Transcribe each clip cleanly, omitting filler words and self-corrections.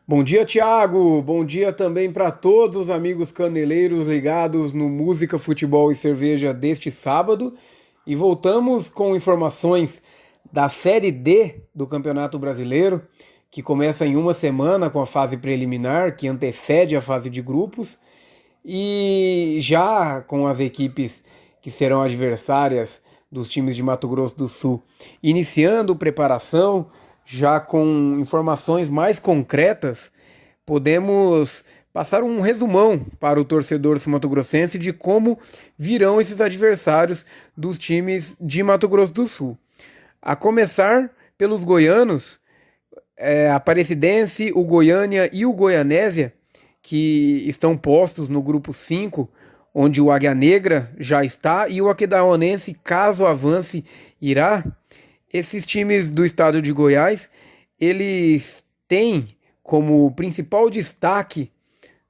Bom dia, Thiago. Bom dia também para todos os amigos caneleiros ligados no Música, Futebol e Cerveja deste sábado. E voltamos com informações da Série D do Campeonato Brasileiro, que começa em uma semana com a fase preliminar, que antecede a fase de grupos, e já com as equipes que serão adversárias dos times de Mato Grosso do Sul iniciando preparação, já com informações mais concretas, podemos passar um resumão para o torcedor sul-mato-grossense de como virão esses adversários dos times de Mato Grosso do Sul. A começar pelos goianos, a Aparecidense, o Goiânia e o Goianésia, que estão postos no grupo 5, onde o Águia Negra já está e o Aquidauanense, caso avance, irá. Esses times do estado de Goiás, eles têm como principal destaque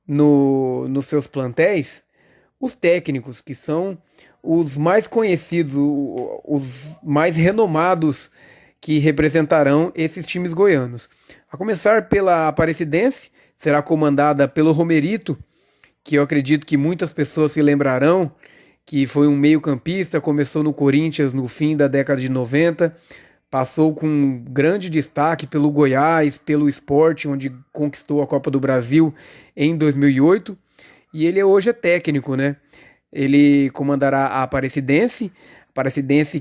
nos seus plantéis os técnicos, que são os mais conhecidos, os mais renomados que representarão esses times goianos. A começar pela Aparecidense, será comandada pelo Romerito, que eu acredito que muitas pessoas se lembrarão, que foi um meio-campista, começou no Corinthians no fim da década de 90, passou com grande destaque pelo Goiás, pelo Sport, onde conquistou a Copa do Brasil em 2008, e ele hoje é técnico, né? Ele comandará a Aparecidense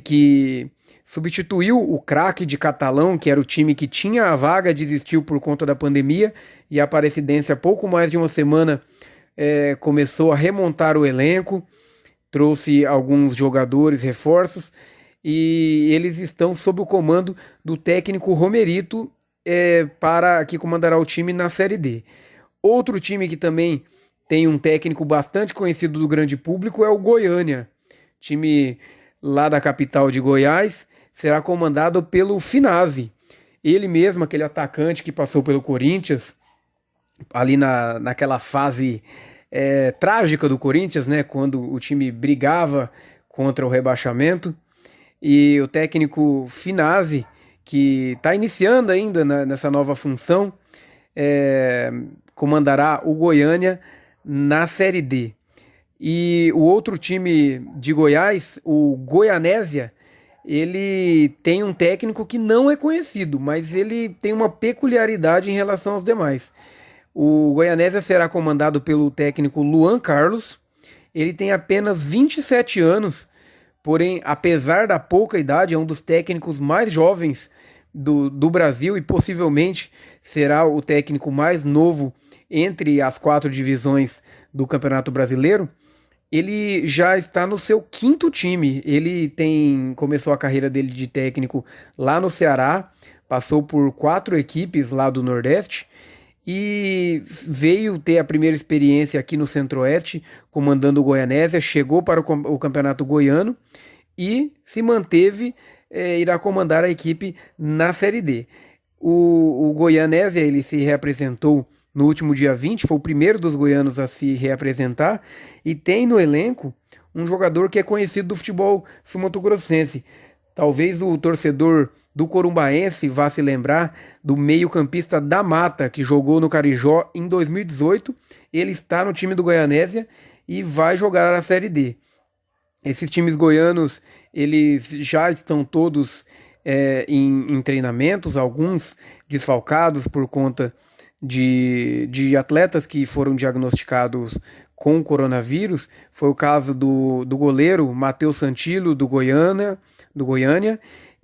que substituiu o craque de Catalão, que era o time que tinha a vaga, desistiu por conta da pandemia, e a Aparecidense há pouco mais de uma semana começou a remontar o elenco, trouxe alguns jogadores, reforços, e eles estão sob o comando do técnico Romerito, para que comandará o time na Série D. Outro time que também tem um técnico bastante conhecido do grande público é o Goiânia, time lá da capital de Goiás, será comandado pelo Finazzi. Ele mesmo, aquele atacante que passou pelo Corinthians, ali naquela fase trágica do Corinthians, né, quando o time brigava contra o rebaixamento. E o técnico Finazzi, que está iniciando ainda nessa nova função, comandará o Goiânia na Série D. E o outro time de Goiás, o Goianésia, ele tem um técnico que não é conhecido, mas ele tem uma peculiaridade em relação aos demais. O Goianésia será comandado pelo técnico Luan Carlos. Ele tem apenas 27 anos, porém, apesar da pouca idade, é um dos técnicos mais jovens do Brasil e possivelmente será o técnico mais novo entre as quatro divisões do Campeonato Brasileiro. Ele já está no seu quinto time. Começou a carreira dele de técnico lá no Ceará, passou por quatro equipes lá do Nordeste e veio ter a primeira experiência aqui no Centro-Oeste, comandando o Goianésia, chegou para o Campeonato Goiano e se manteve, irá comandar a equipe na Série D. O Goianésia, ele se reapresentou no último dia 20, foi o primeiro dos goianos a se reapresentar, e tem no elenco um jogador que é conhecido do futebol sul-mato-grossense. Talvez o torcedor do Corumbaense vá se lembrar do meio-campista da Mata, que jogou no Carijó em 2018. Ele está no time do Goianésia e vai jogar a Série D. Esses times goianos, eles já estão todos em treinamentos, alguns desfalcados por conta de atletas que foram diagnosticados com coronavírus. Foi o caso do goleiro Matheus Santilo, do Goiânia,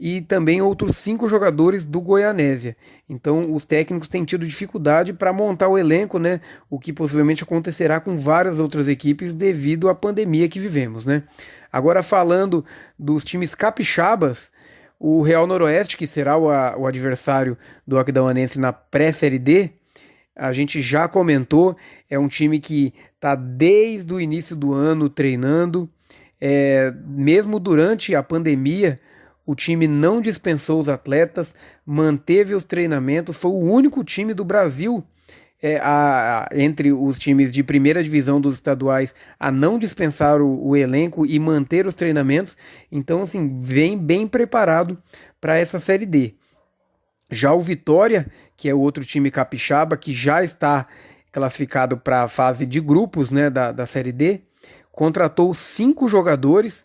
e também outros 5 jogadores do Goianésia. Então, os técnicos têm tido dificuldade para montar o elenco, né? O que possivelmente acontecerá com várias outras equipes devido à pandemia que vivemos, né? Agora, falando dos times capixabas, o Real Noroeste, que será o adversário do Aquidauanense na pré-série D, a gente já comentou, é um time que está desde o início do ano treinando, mesmo durante a pandemia, o time não dispensou os atletas, manteve os treinamentos, foi o único time do Brasil, entre os times de primeira divisão dos estaduais, a não dispensar o elenco e manter os treinamentos. Então, assim, vem bem preparado para essa Série D. Já o Vitória, que é o outro time capixaba, que já está classificado para a fase de grupos, né, da Série D, contratou 5 jogadores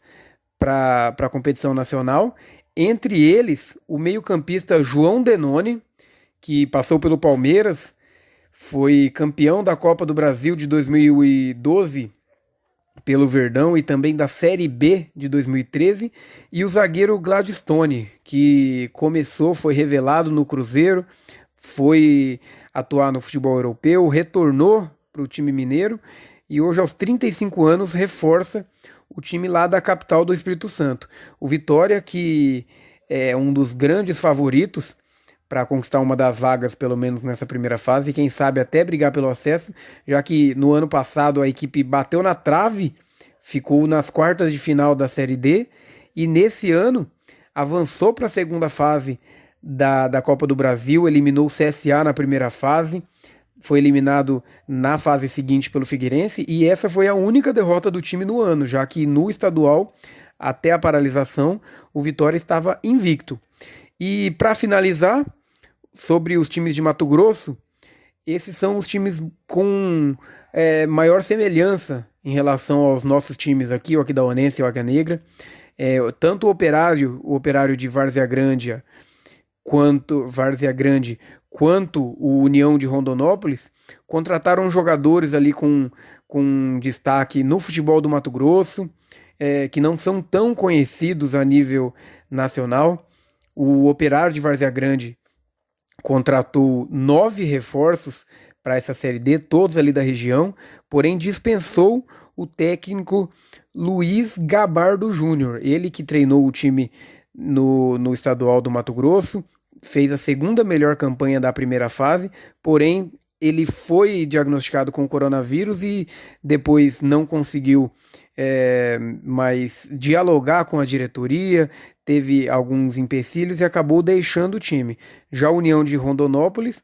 para a competição nacional, entre eles o meio-campista João Denoni, que passou pelo Palmeiras, foi campeão da Copa do Brasil de 2012 pelo Verdão e também da Série B de 2013, e o zagueiro Gladstone, que foi revelado no Cruzeiro, foi atuar no futebol europeu, retornou para o time mineiro e hoje, aos 35 anos, reforça o time lá da capital do Espírito Santo. O Vitória, que é um dos grandes favoritos para conquistar uma das vagas, pelo menos nessa primeira fase, e quem sabe até brigar pelo acesso, já que no ano passado a equipe bateu na trave, ficou nas quartas de final da Série D, e nesse ano avançou para a segunda fase da Copa do Brasil, eliminou o CSA na primeira fase, foi eliminado na fase seguinte pelo Figueirense, e essa foi a única derrota do time no ano, já que no estadual, até a paralisação, o Vitória estava invicto. E para finalizar, sobre os times de Mato Grosso, esses são os times com maior semelhança em relação aos nossos times aqui, o Aquidauanense e o Águia Negra. Tanto o Operário de Várzea Grande, quanto o União de Rondonópolis, contrataram jogadores ali com destaque no futebol do Mato Grosso, que não são tão conhecidos a nível nacional. O Operário de Várzea Grande contratou 9 reforços para essa Série D, todos ali da região, porém dispensou o técnico Luiz Gabardo Júnior, ele que treinou o time no estadual do Mato Grosso, fez a segunda melhor campanha da primeira fase, porém ele foi diagnosticado com coronavírus e depois não conseguiu mais dialogar com a diretoria, teve alguns empecilhos e acabou deixando o time. Já a União de Rondonópolis,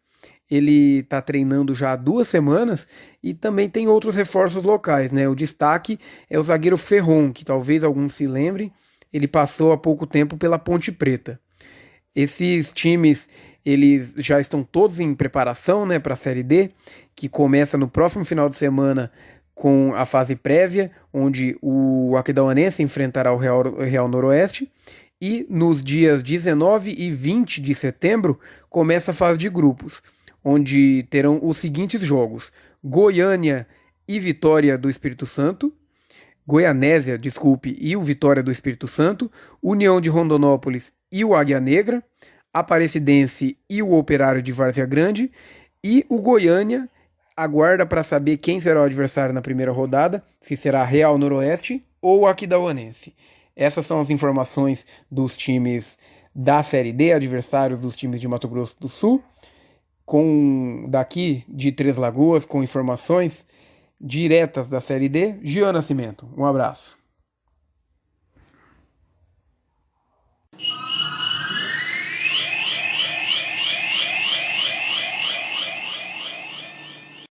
ele está treinando já há 2 semanas e também tem outros reforços locais, né? O destaque é o zagueiro Ferron, que talvez alguns se lembrem, ele passou há pouco tempo pela Ponte Preta. Esses times, eles já estão todos em preparação, né, para a Série D, que começa no próximo final de semana com a fase prévia, onde o Aquidauanense enfrentará o Real Noroeste, e nos dias 19 e 20 de setembro começa a fase de grupos, onde terão os seguintes jogos: Goiânia e Vitória do Espírito Santo, Goianésia, desculpe, e o Vitória do Espírito Santo, União de Rondonópolis e o Águia Negra, Aparecidense e o Operário de Várzea Grande, e o Goiânia aguarda para saber quem será o adversário na primeira rodada, se será Real Noroeste ou Aquidauanense. Essas são as informações dos times da Série D, adversários dos times de Mato Grosso do Sul, com daqui de Três Lagoas, com informações diretas da Série D. Gian Nascimento, um abraço.